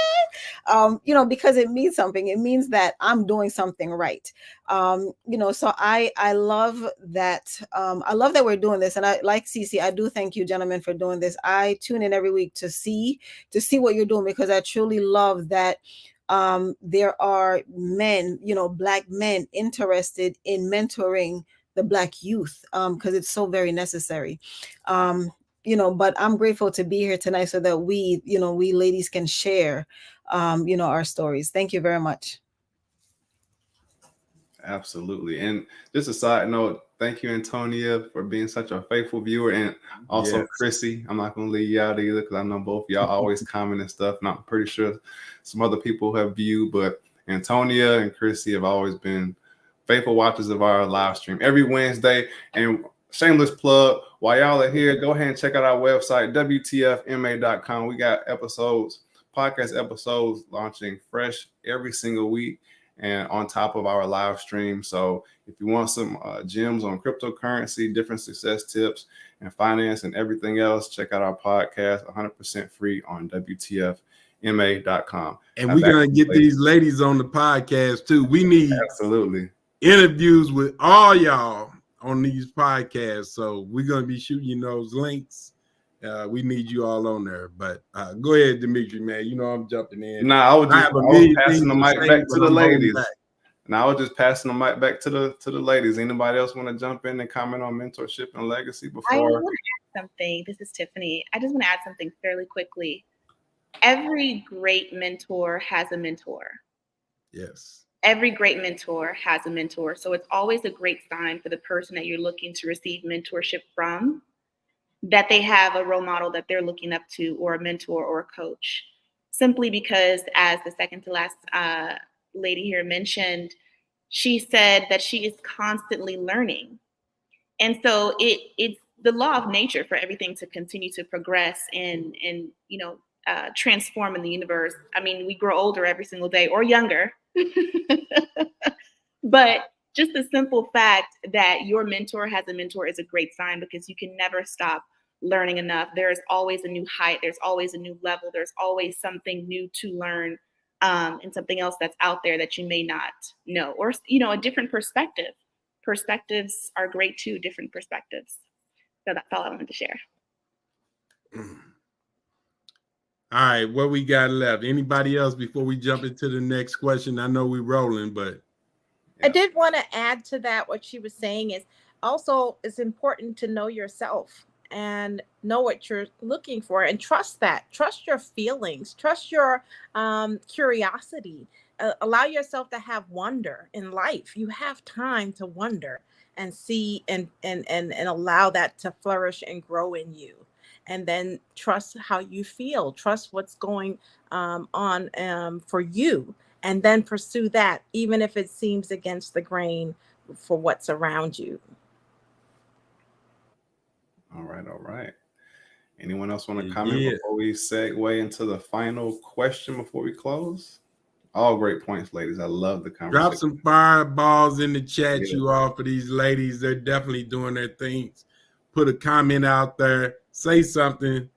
because it means something. It means that I'm doing something right. So I love that. I love that we're doing this, and I like CC. I do thank you, gentlemen, for doing this. I tune in every week to see what you're doing, because I truly love that there are men, Black men interested in mentoring the Black youth, because it's so very necessary. But I'm grateful to be here tonight so that we ladies can share, our stories. Thank you very much. Absolutely. And just a side note, thank you, Antonia, for being such a faithful viewer. And also, Yes. Chrissy, I'm not going to leave you out either, because I know both y'all always comment and stuff. And I'm pretty sure some other people have viewed, but Antonia and Chrissy have always been faithful watchers of our live stream every Wednesday. And shameless plug, while y'all are here, go ahead and check out our website, WTFMA.com. We got podcast episodes launching fresh every single week, and on top of our live stream. So if you want some gems on cryptocurrency, different success tips and finance and everything else, check out our podcast 100% free on WTFMA.com. And we're going to get these ladies on the podcast too. We need absolutely interviews with all y'all on these podcasts. So we're going to be shooting you those links. We need you all on there. But go ahead, Dimitri, man. I'm jumping in. I was passing the mic back to the ladies. Now I was just passing the mic back to the ladies. Anybody else want to jump in and comment on mentorship and legacy before? I want to add something. This is Tiffany. I just want to add something fairly quickly. Every great mentor has a mentor. Yes. Every great mentor has a mentor. So it's always a great sign for the person that you're looking to receive mentorship from, that they have a role model that they're looking up to, or a mentor or a coach. Simply because, as the second to last lady here mentioned, she said that she is constantly learning. And so it's the law of nature for everything to continue to progress and transform in the universe. I mean, we grow older every single day, or younger. But just the simple fact that your mentor has a mentor is a great sign, because you can never stop learning enough. There is always a new height. There's always a new level. There's always something new to learn, and something else that's out there that you may not know, or a different perspective perspectives are great too, different perspectives. So that's all I wanted to share. All right, what we got left? Anybody else before we jump into the next question? I know we're rolling, but I did want to add to that. What she was saying is also it's important to know yourself and know what you're looking for and trust that. Trust your feelings. Trust your curiosity. Allow yourself to have wonder in life. You have time to wonder and see and allow that to flourish and grow in you. And then trust how you feel. Trust what's going on for you, and then pursue that, even if it seems against the grain for what's around you. All right, all right. Anyone else want to comment yeah, before we segue into the final question before we close? All great points, ladies. I love the drop conversation. some fireballs in the chat, Yeah. you all, for these ladies. They're definitely doing their things. Put a comment out there, say something,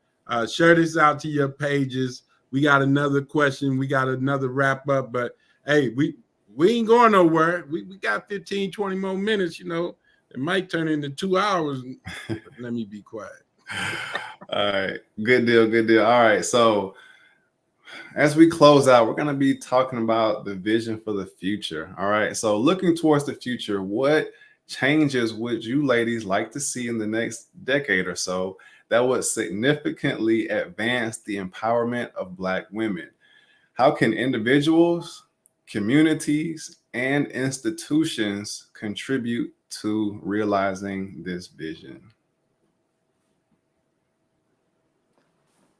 share this out to your pages. We got another question. We got another wrap up, but hey, we ain't going nowhere. We got 15, 20 more minutes, you know. It might turn into 2 hours. Let me be quiet. All right. Good deal. Good deal. All right. So as we close out, we're going to be talking about the vision for the future. All right. So looking towards the future, what changes would you ladies like to see in the next decade or so that would significantly advance the empowerment of Black women? How can individuals, communities, and institutions contribute to realizing this vision?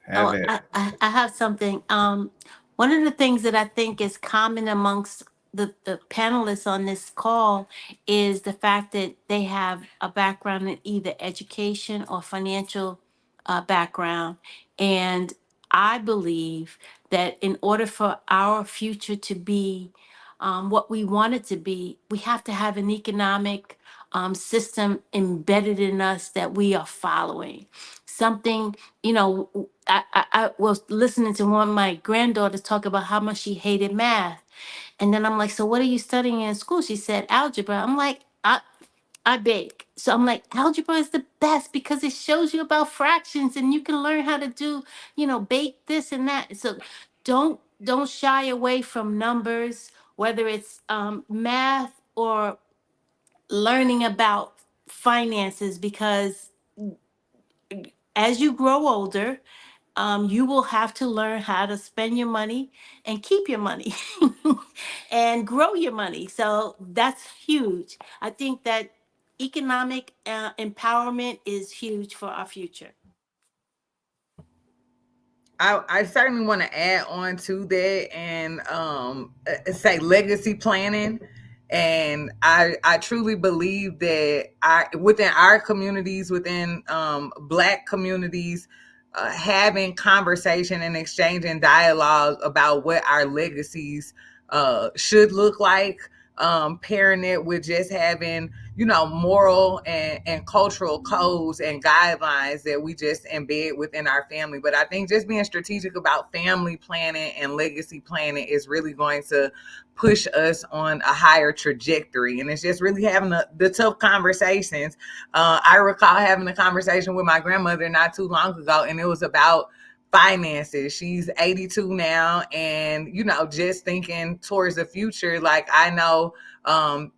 Have Oh, it. I have something. One of the things that I think is common amongst the panelists on this call is the fact that they have a background in either education or financial background. And I believe that in order for our future to be what we want it to be, we have to have an economic system embedded in us that we are following. Something, I was listening to one of my granddaughters talk about how much she hated math. And then I'm like, so what are you studying in school? She said algebra. I'm like, I bake. So I'm like, algebra is the best because it shows you about fractions and you can learn how to do, bake this and that. So don't shy away from numbers, whether it's math or learning about finances, because as you grow older, you will have to learn how to spend your money and keep your money and grow your money. So that's huge. I think that economic empowerment is huge for our future. I certainly want to add on to that and say legacy planning. And I truly believe that within our communities, within Black communities, having conversation and exchanging dialogue about what our legacies should look like, pairing it with just having moral and cultural codes and guidelines that we just embed within our family. But I think just being strategic about family planning and legacy planning is really going to push us on a higher trajectory. And it's just really having the tough conversations. I recall having a conversation with my grandmother not too long ago, and it was about finances. She's 82 now, and just thinking towards the future, like I know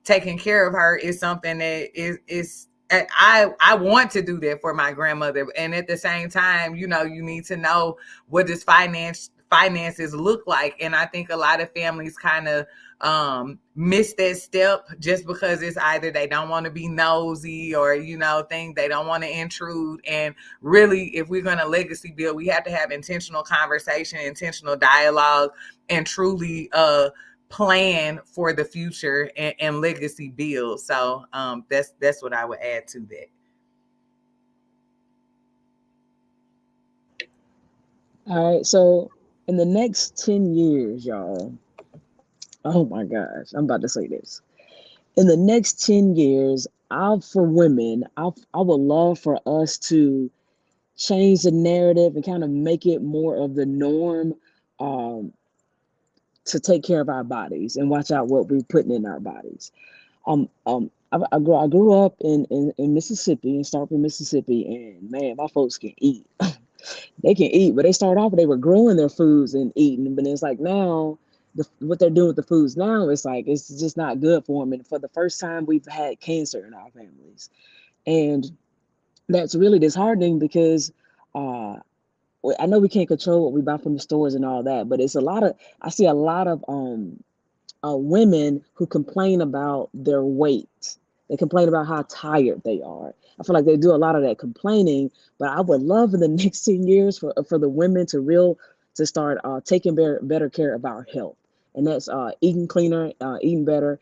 taking care of her is something that is I want to do that for my grandmother. And at the same time, you need to know what does finances look like. And I think a lot of families kind of miss that step just because it's either they don't want to be nosy or think they don't want to intrude. And really, if we're going to legacy build, we have to have intentional conversation, intentional dialogue, and truly plan for the future and legacy build. So that's what I would add to that. All right, so in the next 10 years, y'all, oh my gosh, I'm about to say this. In the next 10 years, for women, I would love for us to change the narrative and kind of make it more of the norm, to take care of our bodies and watch out what we're putting in our bodies. I grew up in Mississippi, in Starkville, Mississippi, and man, my folks can eat. They can eat, but they started off, they were growing their foods and eating, but it's like now, what they're doing with the foods now, it's like it's just not good for them. And for the first time, we've had cancer in our families, and that's really disheartening because uh, I know we can't control what we buy from the stores and all that, but it's a lot of I see a lot of women who complain about their weight. They complain about how tired they are. I feel like they do a lot of that complaining, but I would love in the next 10 years for the women to start taking better care of our health. And that's eating cleaner, eating better,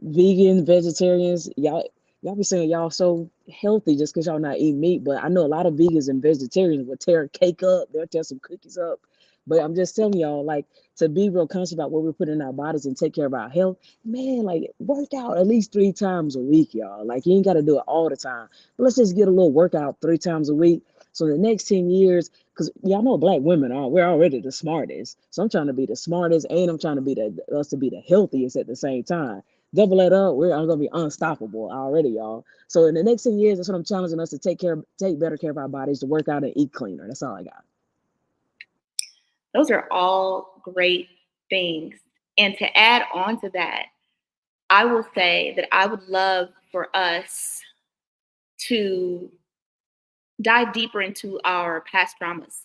vegan, vegetarians, y'all be saying y'all so healthy just because y'all not eating meat. But I know a lot of vegans and vegetarians will tear a cake up, they'll tear some cookies up. But I'm just telling y'all, like, to be real conscious about what we're putting in our bodies and take care of our health, man, like work out at least 3 times a week, y'all. Like you ain't got to do it all the time. But let's just get a little workout 3 times a week. So the next 10 years, because y'all know black women are, we're already the smartest. So I'm trying to be the smartest and I'm trying to be us to be the healthiest at the same time. Double that up, I'm gonna be unstoppable already, y'all. So in the next 10 years, that's what I'm challenging us to take better care of our bodies, to work out and eat cleaner. That's all I got. Those are all great things. And to add on to that, I will say that I would love for us to dive deeper into our past traumas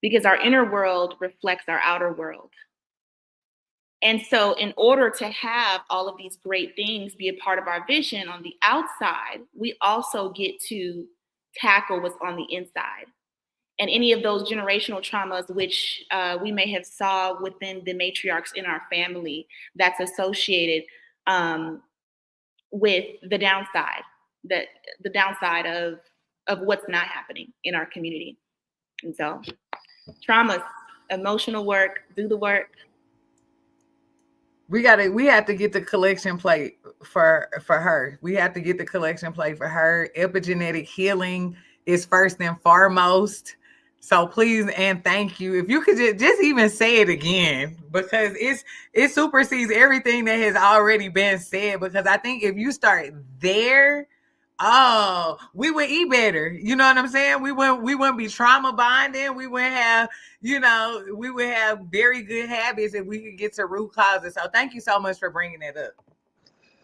because our inner world reflects our outer world. And so in order to have all of these great things be a part of our vision on the outside, we also get to tackle what's on the inside. And any of those generational traumas, which we may have saw within the matriarchs in our family, that's associated with the downside, the downside of what's not happening in our community. And so traumas, emotional work, do the work. We have to get the collection plate for her. We have to get the collection plate for her. Epigenetic healing is first and foremost. So please and thank you. If you could just even say it again, because it supersedes everything that has already been said. Because I think if you start there, we would eat better. You know what I'm saying? We wouldn't be trauma bonding. We wouldn't have, we would have very good habits if we could get to root causes. So thank you so much for bringing that up.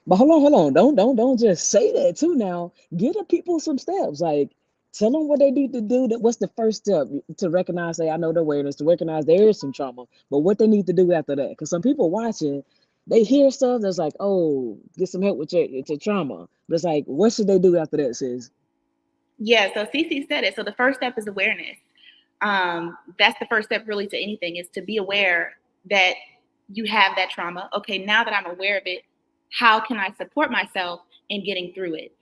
But hold on. Don't just say that too now. Give the people some steps. Like tell them what they need to do. What's the first step to recognize, say, I know the awareness, to recognize there is some trauma, but what they need to do after that. Because some people watching, they hear stuff that's like, oh, get some help with your trauma. But it's like, what should they do after that, sis? Yeah, so CC said it. So the first step is awareness. That's the first step really to anything, is to be aware that you have that trauma. Okay, now that I'm aware of it, how can I support myself in getting through it?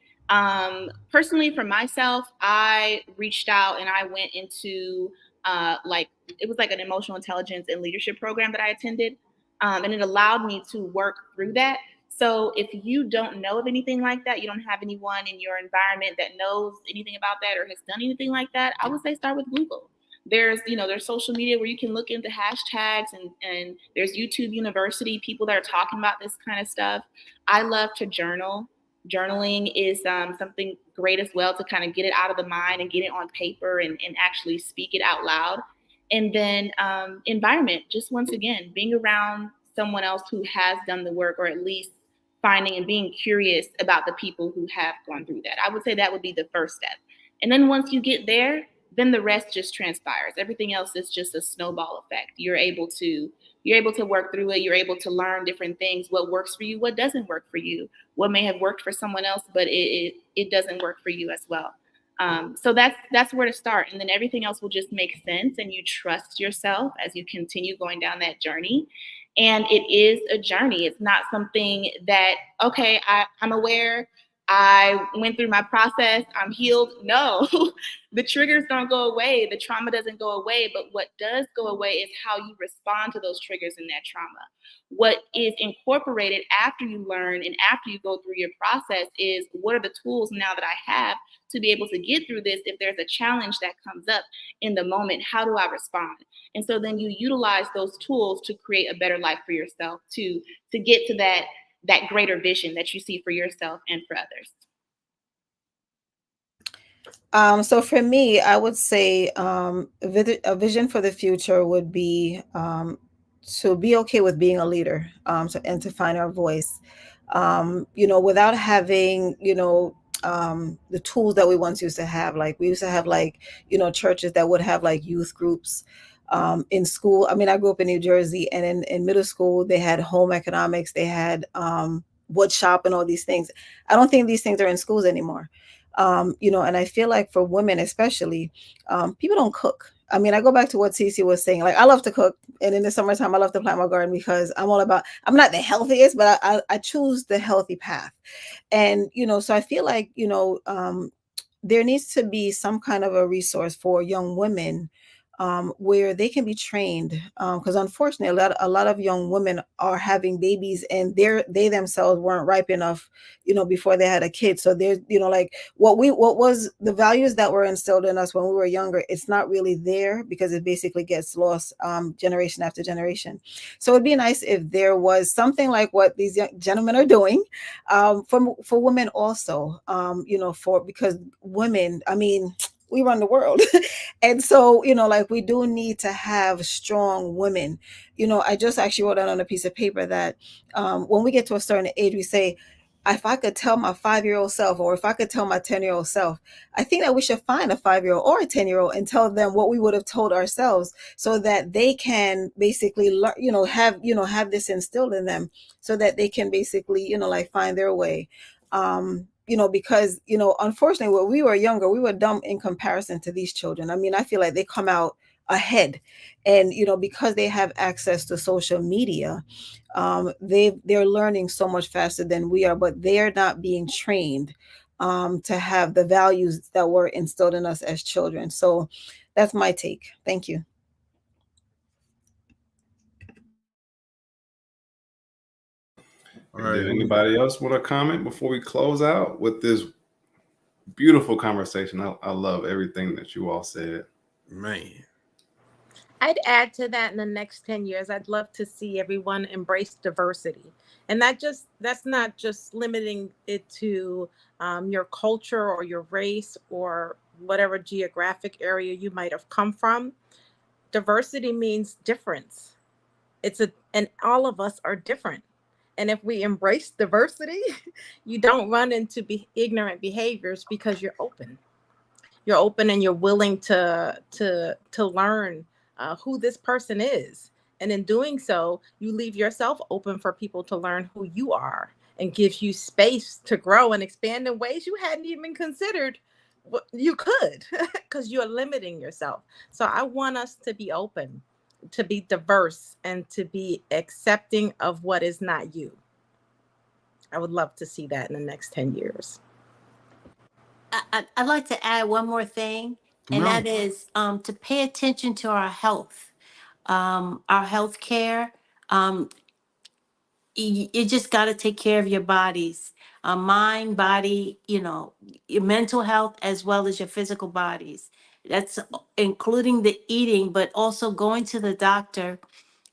Personally, for myself, I reached out and I went into it was like an emotional intelligence and leadership program that I attended. And it allowed me to work through that. So if you don't know of anything like that, you don't have anyone in your environment that knows anything about that or has done anything like that, I would say start with Google. There's social media where you can look into hashtags, and there's YouTube University, people that are talking about this kind of stuff. I love to journal. Journaling is something great as well to kind of get it out of the mind and get it on paper and actually speak it out loud. And then environment, just once again, being around someone else who has done the work, or at least finding and being curious about the people who have gone through that. I would say that would be the first step. And then once you get there, then the rest just transpires. Everything else is just a snowball effect. You're able to work through it. You're able to learn different things, what works for you, what doesn't work for you, what may have worked for someone else, but it doesn't work for you as well. So that's where to start. And then everything else will just make sense, and you trust yourself as you continue going down that journey. And it is a journey. It's not something that, okay, I'm aware, I went through my process, I'm healed. No, the triggers don't go away. The trauma doesn't go away. But what does go away is how you respond to those triggers in that trauma. What is incorporated after you learn and after you go through your process is, what are the tools now that I have to be able to get through this? If there's a challenge that comes up in the moment, how do I respond? And so then you utilize those tools to create a better life for yourself, to get to that greater vision that you see for yourself and for others? So for me, I would say a vision for the future would be to be okay with being a leader, and to find our voice, without having, the tools that we once used to have. Like we used to have like, churches that would have like youth groups in school. I mean, I grew up in New Jersey, and in middle school, they had home economics, they had wood shop and all these things. I don't think these things are in schools anymore. And I feel like for women especially, people don't cook. I mean, I go back to what Cece was saying. Like, I love to cook, and in the summertime, I love to plant my garden because I'm all about. I'm not the healthiest, but I choose the healthy path, and so I feel like there needs to be some kind of a resource for young women where they can be trained, because unfortunately a lot of young women are having babies and they themselves weren't ripe enough before they had a kid. So there's like what was the values that were instilled in us when we were younger, it's not really there because it basically gets lost generation after generation. So it'd be nice if there was something like what these young gentlemen are doing for women also, because women, I mean, we run the world. And so, like we do need to have strong women. I just actually wrote down on a piece of paper that when we get to a certain age, we say, if I could tell my 5-year-old self, or if I could tell my 10-year-old self, I think that we should find a 5-year-old or a 10-year-old and tell them what we would have told ourselves, so that they can basically learn, have this instilled in them, so that they can basically, like find their way. Because, unfortunately, when we were younger, we were dumb in comparison to these children. I mean, I feel like they come out ahead, and, because they have access to social media, they're learning so much faster than we are, but they're not being trained to have the values that were instilled in us as children. So that's my take. Thank you. All right. Did anybody else want to comment before we close out with this beautiful conversation? I love everything that you all said. Man. I'd add to that, in the next 10 years, I'd love to see everyone embrace diversity. And that's not just limiting it to your culture or your race or whatever geographic area you might have come from. Diversity means difference. And all of us are different. And if we embrace diversity, you don't run into ignorant behaviors because you're open. You're open and you're willing to learn who this person is. And in doing so, you leave yourself open for people to learn who you are, and gives you space to grow and expand in ways you hadn't even considered you could, because you're limiting yourself. So I want us to be open, to be diverse, and to be accepting of what is not you. I would love to see that in the next 10 years. I'd like to add one more thing, and that is to pay attention to our health, our health care. You just got to take care of your bodies, mind, body, your mental health, as well as your physical bodies. That's including the eating, but also going to the doctor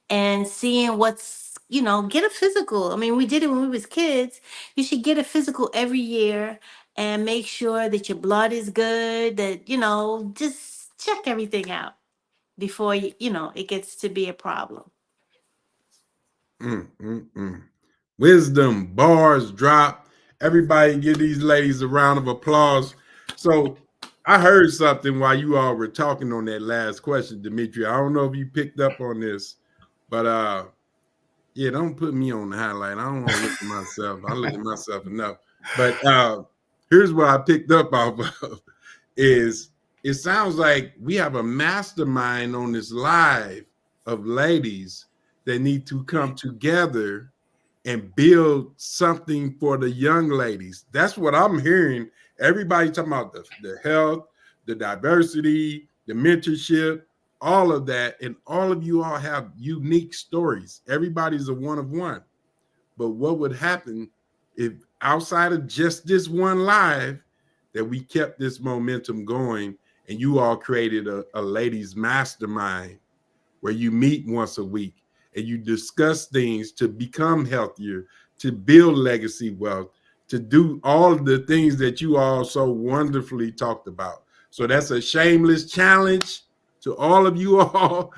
and seeing get a physical. I mean, we did it when we was kids. You should get a physical every year and make sure that your blood is good, that, just check everything out before it gets to be a problem. Wisdom, bars drop. Everybody give these ladies a round of applause. So I heard something while you all were talking on that last question, Demetria. I don't know if you picked up on this, but yeah, don't put me on the highlight. I don't want to look at myself. I look at myself enough. But here's what I picked up off of is it sounds like we have a mastermind on this live of ladies that need to come together and build something for the young ladies. That's what I'm hearing. Everybody talking about the health, the diversity, the mentorship, all of that. And all of you all have unique stories. Everybody's a one of one. But what would happen if outside of just this one live that we kept this momentum going and you all created a ladies mastermind where you meet once a week and you discuss things to become healthier, to build legacy wealth, to do all of the things that you all so wonderfully talked about. So that's a shameless challenge to all of you all.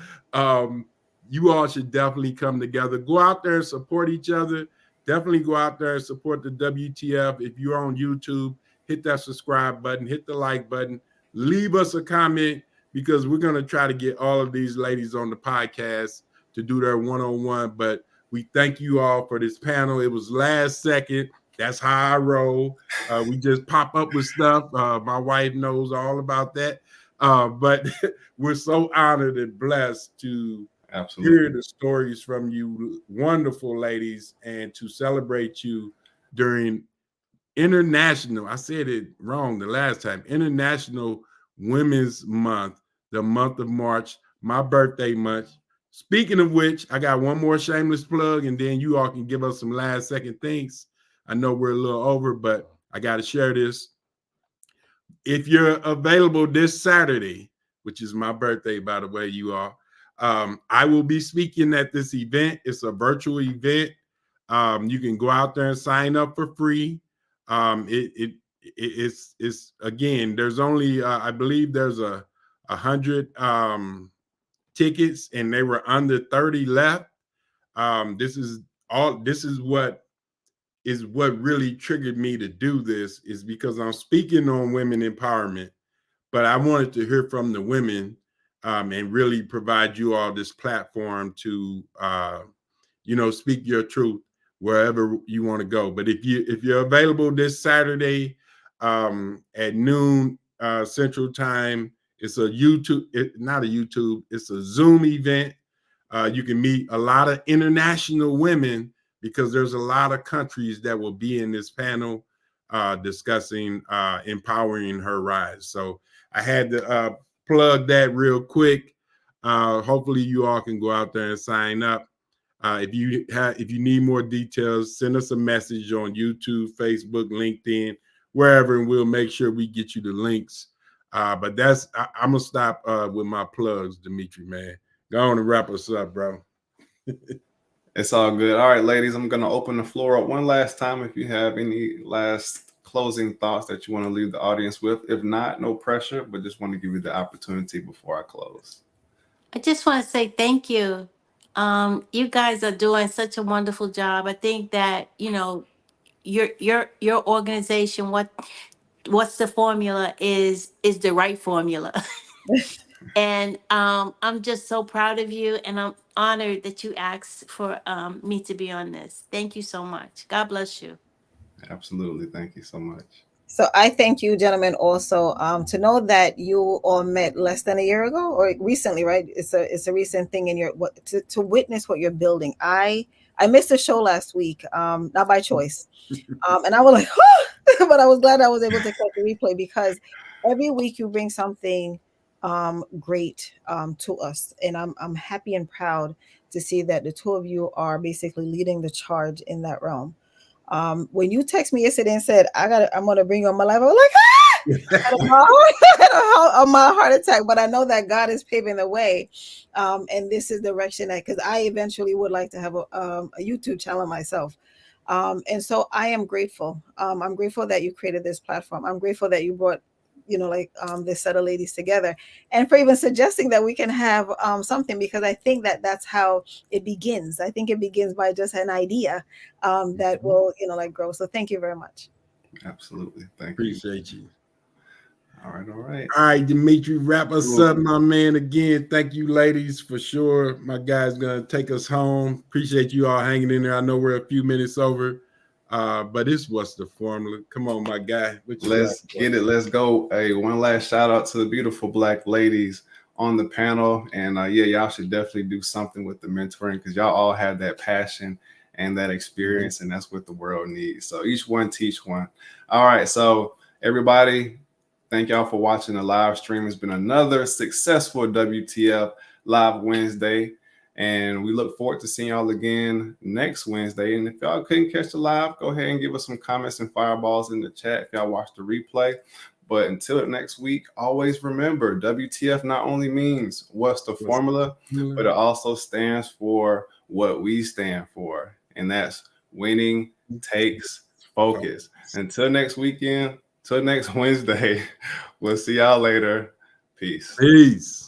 You all should definitely come together. Go out there and support each other. Definitely go out there and support the WTF. If you're on YouTube, hit that subscribe button, hit the like button, leave us a comment, because we're going to try to get all of these ladies on the podcast to do their one-on-one. But we thank you all for this panel. It was last second. That's how I roll. We just pop up with stuff. My wife knows all about that. But we're so honored and blessed to hear the stories from you wonderful ladies, and to celebrate you during International, I said it wrong the last time, International Women's Month, the month of March, my birthday month. Speaking of which, I got one more shameless plug, and then you all can give us some last second things. I know we're a little over, but I got to share this. If you're available this Saturday, which is my birthday, by the way, you all, I will be speaking at this event. It's a virtual event. You can go out there and sign up for free. It's again, there's only I believe there's 100 tickets, and they were under 30 left. This is what really triggered me to do this, is because I'm speaking on women empowerment, but I wanted to hear from the women, and really provide you all this platform to speak your truth wherever you want to go. But if you're available this Saturday at noon Central Time, it's a it's a Zoom event. You can meet a lot of international women, because there's a lot of countries that will be in this panel discussing empowering her rise. So I had to plug that real quick. Hopefully you all can go out there and sign up. If you need more details, send us a message on YouTube, Facebook, LinkedIn, wherever, and we'll make sure we get you the links. But I'm gonna stop with my plugs, Dimitri, man. Go on and wrap us up, bro. It's all good. All right, ladies, I'm gonna open the floor up one last time. If you have any last closing thoughts that you want to leave the audience with, if not, no pressure, but just want to give you the opportunity before I close. I just want to say thank you. You guys are doing such a wonderful job. I think that your organization, what's the formula is the right formula. And I'm just so proud of you, and I'm honored that you asked for me to be on this. Thank you so much. God bless you. Absolutely. Thank you so much. So I thank you, gentlemen, also to know that you all met less than a year ago or recently, right? It's a recent thing in to witness what you're building. I missed the show last week, not by choice, and I was like, but I was glad I was able to catch the replay, because every week you bring something great to us, and I'm happy and proud to see that the two of you are basically leading the charge in that realm. When you text me yesterday and said I'm gonna bring you on my life, I was like, I had my heart attack. But I know that God is paving the way, and this is the direction because I eventually would like to have a YouTube channel myself, and so I am grateful. I'm grateful that you created this platform. I'm grateful that you brought this set of ladies together, and for even suggesting that we can have something, because I think that that's how it begins. I think it begins by just an idea that will grow. So thank you very much. Absolutely. Appreciate you. All right. All right, Dimitri, wrap us up, my man. Again, thank you, ladies, for sure. My guy's gonna take us home. Appreciate you all hanging in there. I know we're a few minutes over. But this was the formula. Come on, my guy. Let's get it. Let's go. Hey, one last shout out to the beautiful Black ladies on the panel. And y'all should definitely do something with the mentoring, because y'all all have that passion and that experience, and that's what the world needs. So each one teach one. All right. So everybody, thank y'all for watching the live stream. It's been another successful WTF Live Wednesday. And we look forward to seeing y'all again next Wednesday. And if y'all couldn't catch the live, go ahead and give us some comments and fireballs in the chat if y'all watch the replay. But until next week, always remember, WTF not only means what's the formula, but it also stands for what we stand for. And that's winning takes focus. Until next weekend, till next Wednesday, we'll see y'all later. Peace. Peace.